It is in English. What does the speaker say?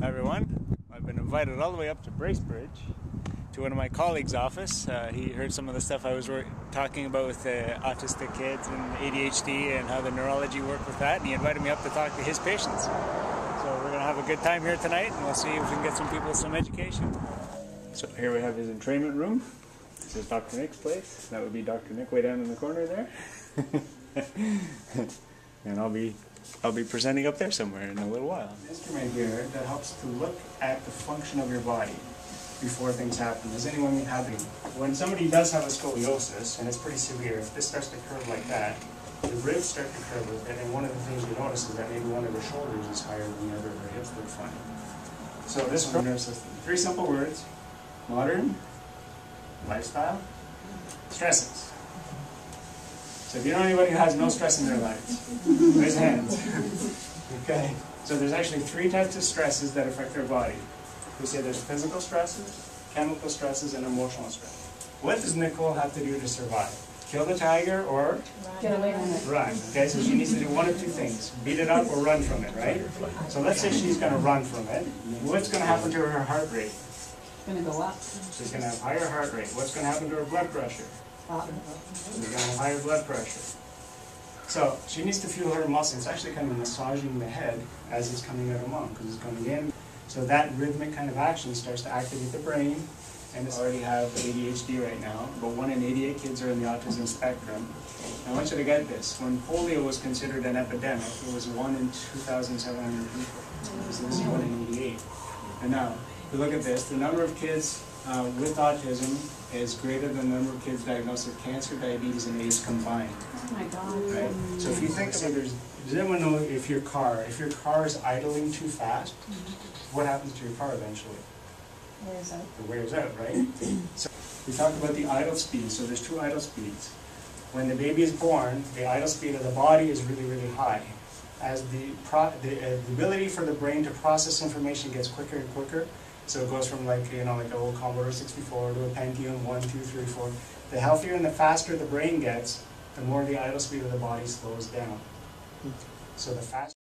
Hi everyone. I've been invited all the way up to Bracebridge to one of my colleagues' office. He heard some of the stuff I was talking about with autistic kids and ADHD and how the neurology worked with that, and he invited me up to talk to his patients. So we're going to have a good time here tonight, and we'll see if we can get some people some education. So here we have his entrainment room. This is Dr. Nick's place. That would be Dr. Nick way down in the corner there. And I'll be presenting up there somewhere in a little while. An instrument here that helps to look at the function of your body before things happen. Does anyone have it? When somebody does have a scoliosis, and it's pretty severe, if this starts to curve like that, the ribs start to curve with it, and one of the things you notice is that maybe one of their shoulders is higher than the other, their hips look funny. So this is nervous system. 3 simple words: modern, lifestyle, stresses. So if you know anybody who has no stress in their lives, raise hands. Okay. So there's actually 3 types of stresses that affect their body. We say there's physical stresses, chemical stresses, and emotional stress. What does Nicole have to do to survive? Kill the tiger or get away from it. Run. Okay, so she needs to do one of 2 things: beat it up or run from it, right? So let's say she's going to run from it. What's going to happen to her heart rate? It's going to go up. She's going to have higher heart rate. What's going to happen to her blood pressure? She's going to have higher blood pressure. So she needs to feel her muscle. It's actually kind of massaging the head as it's coming out of mom, because it's coming in. So that rhythmic kind of action starts to activate the brain. And I already have ADHD right now, but 1 in 88 kids are in the autism spectrum. I want you to get this. When polio was considered an epidemic, it was 1 in 2,700 people. So this is 1 in 88. And now, if you look at this, the number of kids with autism is greater than the number of kids diagnosed with cancer, diabetes, and AIDS combined. Oh my God. Right? So if you think about it, does anyone know if your car is idling too fast, what happens to your car eventually? Wears out. It wears out, right? So we talked about the idle speed. So there's 2 idle speeds. When the baby is born, the idle speed of the body is really, really high. As the ability for the brain to process information gets quicker and quicker, so it goes from like an old Commodore 64 to a Pentium 1, 2, 3, 4. The healthier and the faster the brain gets, the more the idle speed of the body slows down. So the faster